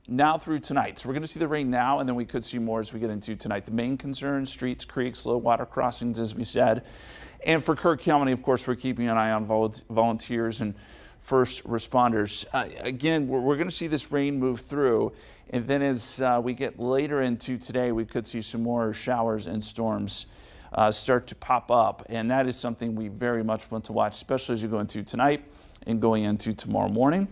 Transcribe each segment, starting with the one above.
now through tonight. So we're going to see the rain now, and then we could see more as we get into tonight. The main concern, streets, creeks, low water crossings, as we said. And for Kerr County, of course, we're keeping an eye on volunteers and first responders. Again, we're going to see this rain move through. And then as we get later into today, we could see some more showers and storms start to pop up. And that is something we very much want to watch, especially as you go into tonight and going into tomorrow morning.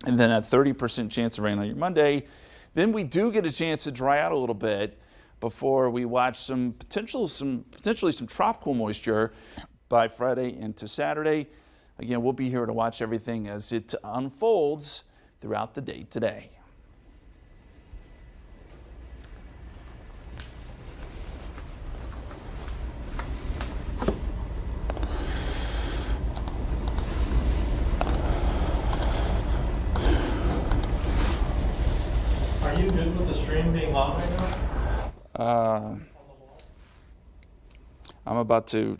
And then a 30% chance of rain on your Monday. Then we do get a chance to dry out a little bit before we watch some potentially some tropical moisture by Friday into Saturday. Again, we'll be here to watch everything as it unfolds throughout the day today. Are you good with the stream being long right now? I'm about to.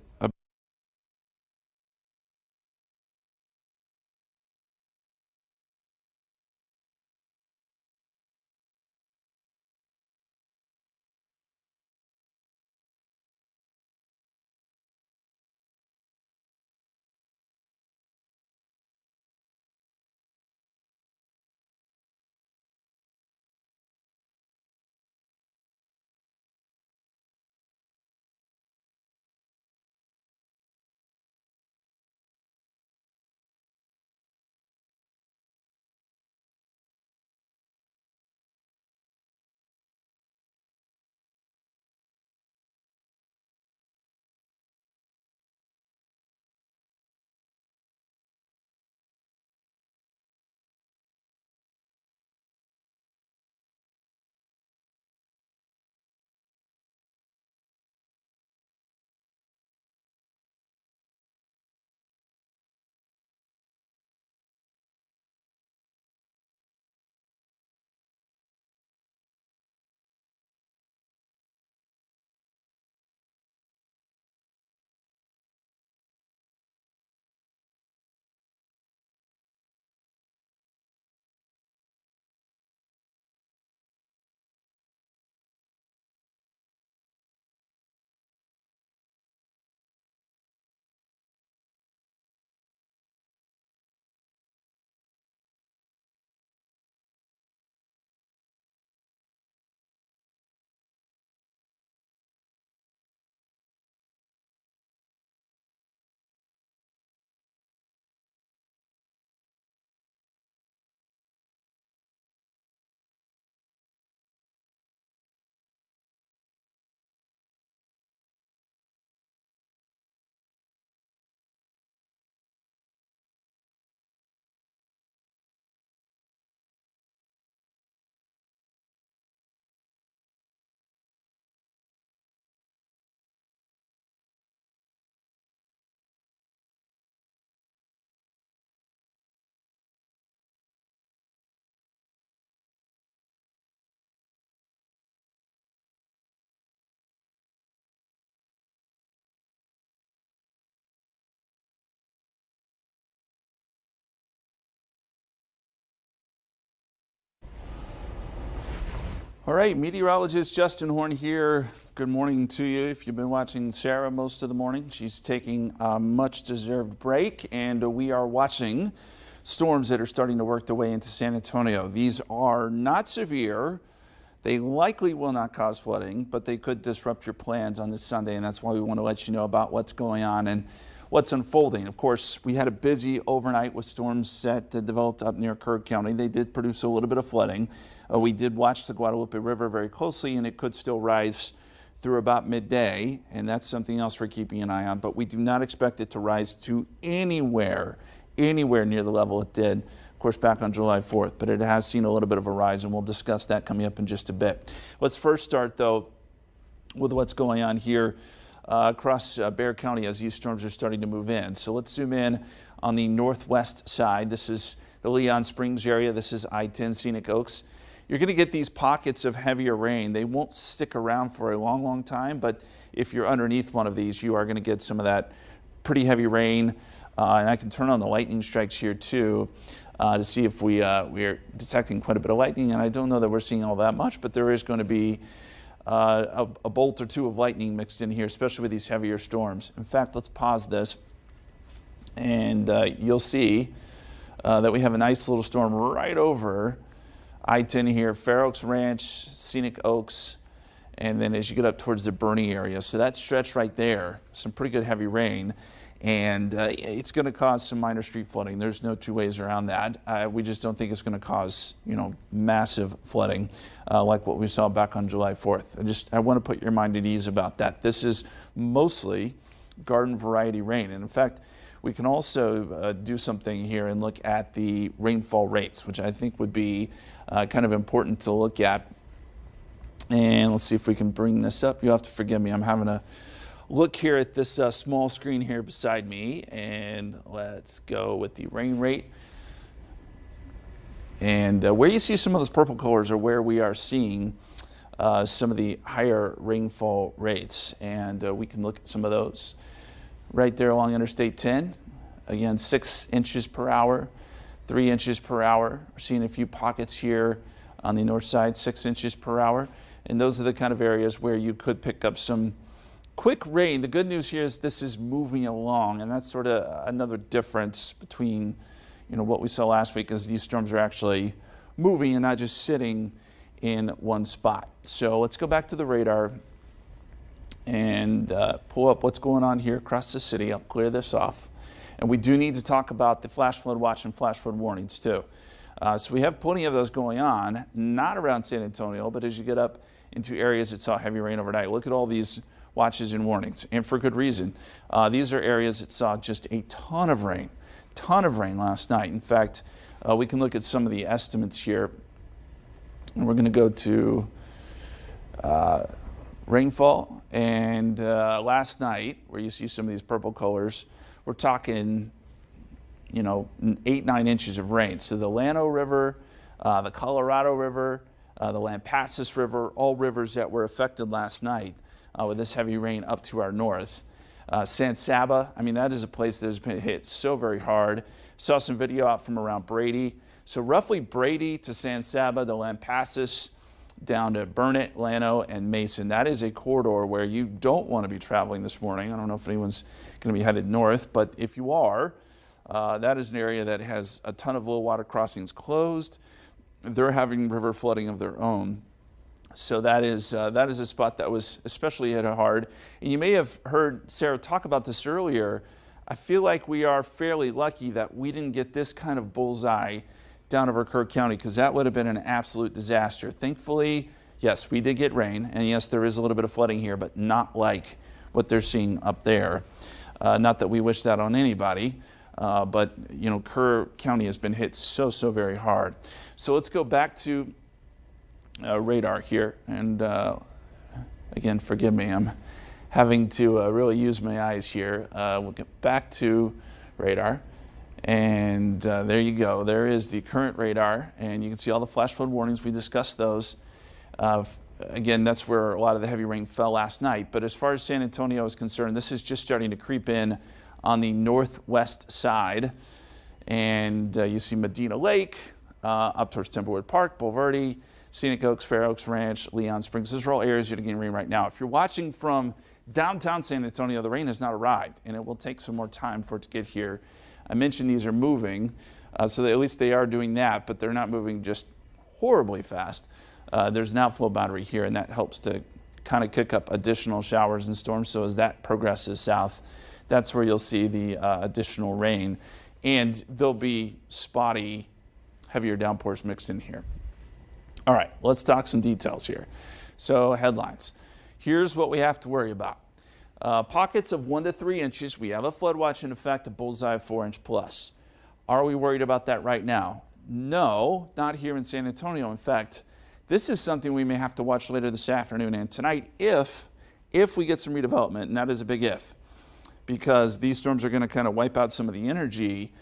All right, meteorologist Justin Horn here. Good morning to you. If you've been watching Sarah most of the morning, she's taking a much deserved break, and we are watching storms that are starting to work their way into San Antonio. These are not severe. They likely will not cause flooding, but they could disrupt your plans on this Sunday, and that's why we want to let you know about what's going on and what's unfolding. Of course, we had a busy overnight with storms that developed up near Kerr County. They did produce a little bit of flooding. We did watch the Guadalupe River very closely, and it could still rise through about midday, and that's something else we're keeping an eye on. But we do not expect it to rise to anywhere near the level it did, of course, back on July 4th. But it has seen a little bit of a rise, and we'll discuss that coming up in just a bit. Let's first start, though, with what's going on here across Kerr County as these storms are starting to move in. So let's zoom in on the northwest side. This is the Leon Springs area. This is I-10 Scenic Oaks. You're going to get these pockets of heavier rain. They won't stick around for a long time, but if you're underneath one of these, you are going to get some of that pretty heavy rain. And I can turn on the lightning strikes here too. to see if we are detecting quite a bit of lightning. And I don't know that we're seeing all that much, but there is going to be a bolt or two of lightning mixed in here, especially with these heavier storms. In fact, let's pause this, and you'll see that we have a nice little storm right over I-10 here, Fair Oaks Ranch, Scenic Oaks, and then as you get up towards the Bernie area. So that stretch right there, some pretty good heavy rain, and it's going to cause some minor street flooding. There's no two ways around that. We just don't think it's going to cause, massive flooding like what we saw back on July 4th. I want to put your mind at ease about that. This is mostly garden variety rain, and in fact, we can also do something here and look at the rainfall rates, which I think would be kind of important to look at. And let's see if we can bring this up. You'll have to forgive me. I'm having a look here at this small screen here beside me, and let's go with the rain rate. And where you see some of those purple colors are where we are seeing some of the higher rainfall rates, and we can look at some of those. Right there along Interstate 10, again, 6 inches per hour, 3 inches per hour. We're seeing a few pockets here on the north side, 6 inches per hour. And those are the kind of areas where you could pick up some quick rain. The good news here is this is moving along, and that's sort of another difference between what we saw last week, is these storms are actually moving and not just sitting in one spot. So let's go back to the radar and pull up what's going on here across the city. I'll clear this off. And we do need to talk about the flash flood watch and flash flood warnings too. So we have plenty of those going on, not around San Antonio, but as you get up into areas that saw heavy rain overnight. Look at all these watches and warnings, and for good reason. These are areas that saw just a ton of rain last night. In fact, we can look at some of the estimates here, and we're going to go to rainfall, and last night, where you see some of these purple colors, we're talking 8-9 inches of rain. So the Llano River, the Colorado River, the Lampasas River, all rivers that were affected last night with this heavy rain up to our north. San Saba, that is a place that has been hit so very hard. Saw some video out from around Brady. So roughly Brady to San Saba, the Lampasas, down to Burnett, Llano, and Mason. That is a corridor where you don't want to be traveling this morning. I don't know if anyone's going to be headed north, but if you are, that is an area that has a ton of low water crossings closed. They're having river flooding of their own. So that is a spot that was especially hit hard. And you may have heard Sarah talk about this earlier. I feel like we are fairly lucky that we didn't get this kind of bullseye down over Kerr County, because that would have been an absolute disaster. Thankfully, yes, we did get rain, and yes, there is a little bit of flooding here, but not like what they're seeing up there. Not that we wish that on anybody, but Kerr County has been hit so very hard. So let's go back to radar here, and again, forgive me, I'm having to really use my eyes here. We'll get back to radar. And there you go. There is the current radar, and you can see all the flash flood warnings. We discussed those. Again, that's where a lot of the heavy rain fell last night. But as far as San Antonio is concerned, this is just starting to creep in on the northwest side. And you see Medina Lake, up towards Timberwood Park, Boulevardy, Scenic Oaks, Fair Oaks Ranch, Leon Springs. Those are all areas you're getting rain right now. If you're watching from downtown San Antonio, the rain has not arrived, and it will take some more time for it to get here. I mentioned these are moving, so that at least they are doing that, but they're not moving just horribly fast. There's an outflow boundary here, and that helps to kind of kick up additional showers and storms. So as that progresses south, that's where you'll see the additional rain, and there'll be spotty, heavier downpours mixed in here. All right, let's talk some details here. So headlines. Here's what we have to worry about. Pockets of 1 to 3 inches. We have a flood watch in effect, a bullseye of 4-inch plus. Are we worried about that right now? No, not here in San Antonio. In fact, this is something we may have to watch later this afternoon and tonight if we get some redevelopment, and that is a big if, because these storms are going to kind of wipe out some of the energy,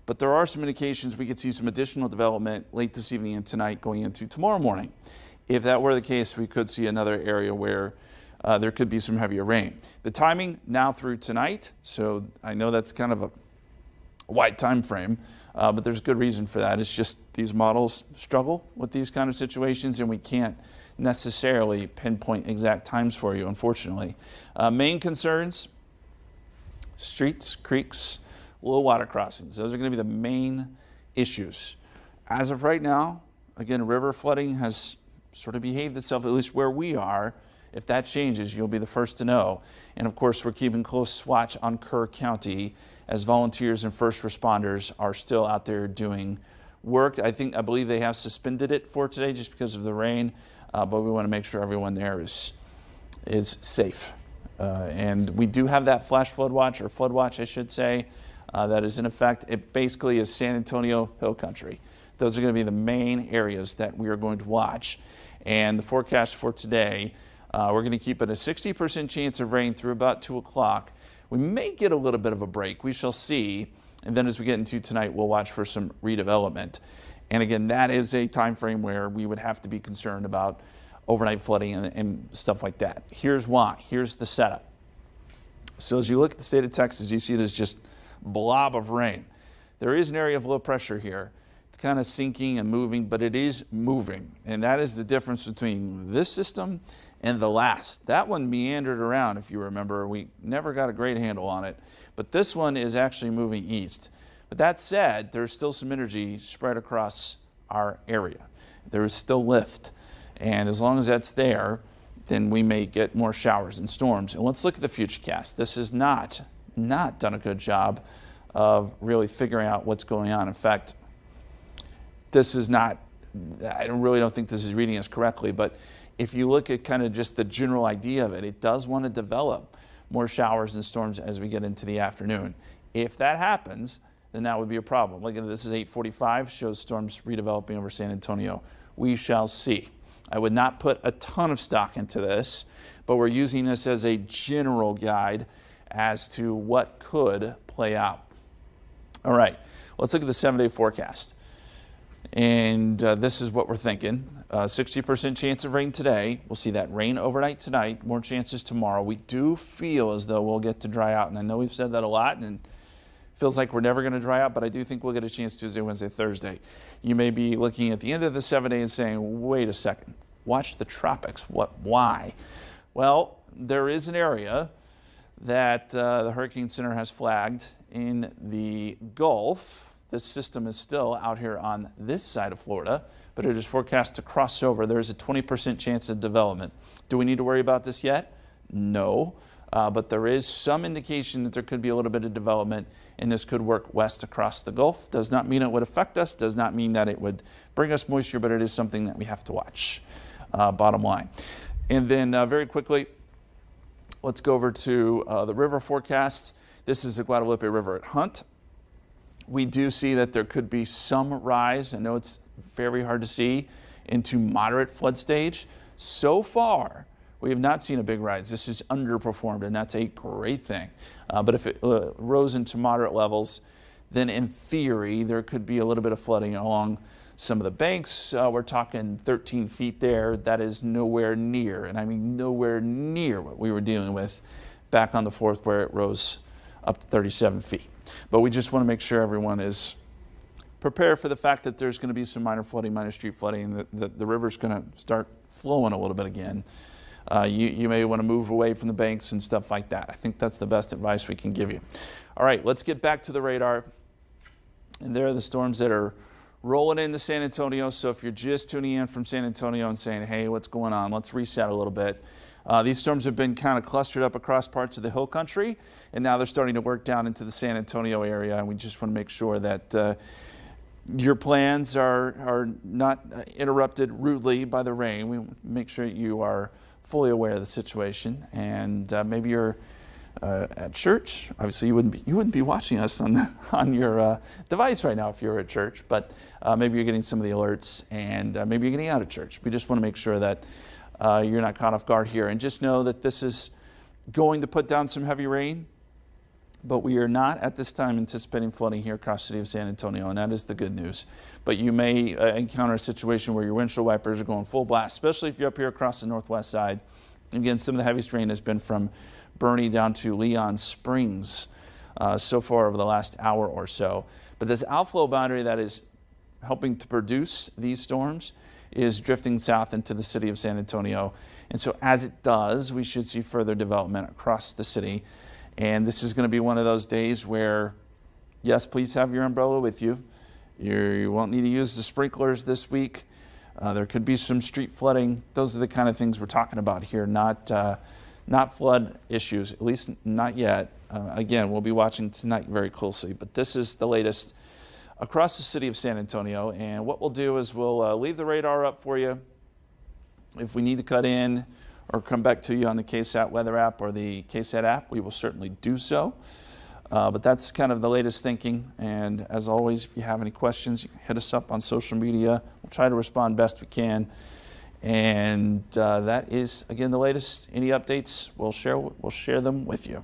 but there are some indications we could see some additional development late this evening and tonight going into tomorrow morning. If that were the case, we could see another area where there could be some heavier rain. The timing now through tonight, so I know that's kind of a wide time frame, but there's good reason for that. It's just these models struggle with these kind of situations, and we can't necessarily pinpoint exact times for you, unfortunately. Main concerns: streets, creeks, low water crossings. Those are going to be the main issues. As of right now, again, river flooding has sort of behaved itself, at least where we are. If that changes, you'll be the first to know. And of course, we're keeping close watch on Kerr County as volunteers and first responders are still out there doing work. I believe they have suspended it for today just because of the rain, but we want to make sure everyone there is safe. And we do have that flash flood watch, or flood watch, I should say, that is in effect. It basically is San Antonio Hill Country. Those are going to be the main areas that we are going to watch. And the forecast for today, we're going to keep it a 60% chance of rain through about 2 o'clock. We may get a little bit of a break. We shall see. And then as we get into tonight, we'll watch for some redevelopment. And again, that is a time frame where we would have to be concerned about overnight flooding and stuff like that. Here's why. Here's the setup. So as you look at the state of Texas, you see this just blob of rain. There is an area of low pressure here. It's kind of sinking and moving, but it is moving. And that is the difference between this system and the last. That one meandered around, if you remember. We never got a great handle on it. But this one is actually moving east. But that said, there's still some energy spread across our area. There is still lift. And as long as that's there, then we may get more showers and storms. And let's look at the futurecast. This has not done a good job of really figuring out what's going on. In fact, this is not, I really don't think this is reading us correctly, but if you look at kind of just the general idea of it, it does want to develop more showers and storms as we get into the afternoon. If that happens, then that would be a problem. Look at this, is 8:45, shows storms redeveloping over San Antonio. We shall see. I would not put a ton of stock into this, but we're using this as a general guide as to what could play out. All right, let's look at the 7-day forecast. And this is what we're thinking. 60% chance of rain today. We'll see that rain overnight tonight, more chances tomorrow. We do feel as though we'll get to dry out, and I know we've said that a lot, and it feels like we're never going to dry out, but I do think we'll get a chance Tuesday, Wednesday, Thursday. You may be looking at the end of the 7-day and saying, wait a second, watch the tropics. Why? Well, there is an area that the Hurricane Center has flagged in the Gulf. This system is still out here on this side of Florida, but it is forecast to cross over. There's a 20% chance of development. Do we need to worry about this yet? No, but there is some indication that there could be a little bit of development, and this could work west across the Gulf. Does not mean it would affect us, does not mean that it would bring us moisture, but it is something that we have to watch, bottom line. And then very quickly, let's go over to the river forecast. This is the Guadalupe River at Hunt. We do see that there could be some rise. I know it's very hard to see into moderate flood stage. So far, we have not seen a big rise. This is underperformed, and that's a great thing. But if it rose into moderate levels, then in theory, there could be a little bit of flooding along some of the banks. We're talking 13 feet there. That is nowhere near, and I mean nowhere near what we were dealing with back on the 4th, where it rose up to 37 feet. But we just want to make sure everyone is prepared for the fact that there's going to be some minor flooding, minor street flooding, and the river's going to start flowing a little bit again. You may want to move away from the banks and stuff like that. I think that's the best advice we can give you. All right, let's get back to the radar. And there are the storms that are rolling into San Antonio. So if you're just tuning in from San Antonio and saying, hey, what's going on? Let's reset a little bit. These storms have been kind of clustered up across parts of the hill country, and now they're starting to work down into the San Antonio area. And we just want to make sure that your plans are not interrupted rudely by the rain. We make sure you are fully aware of the situation, and maybe you're at church. Obviously, you wouldn't be watching us on your device right now if you were at church, but maybe you're getting some of the alerts, and maybe you're getting out of church. We just want to make sure that you're not caught off guard here, and just know that this is going to put down some heavy rain, but we are not at this time anticipating flooding here across the city of San Antonio, and that is the good news. But you may encounter a situation where your windshield wipers are going full blast, especially if you're up here across the northwest side. Again, some of the heaviest rain has been from Bernie down to Leon Springs so far over the last hour or so. But this outflow boundary that is helping to produce these storms is drifting south into the city of San Antonio. And so as it does, we should see further development across the city. And this is going to be one of those days where, yes, please have your umbrella with you. You won't need to use the sprinklers this week. There could be some street flooding. Those are the kind of things we're talking about here, not flood issues, at least not yet. Again, we'll be watching tonight very closely, but this is the latest across the city of San Antonio. And what we'll do is we'll leave the radar up for you. If we need to cut in or come back to you on the KSAT weather app or the KSAT app, we will certainly do so. But that's kind of the latest thinking. And as always, if you have any questions, you can hit us up on social media. We'll try to respond best we can. And that is, again, the latest. Any updates, we'll share them with you.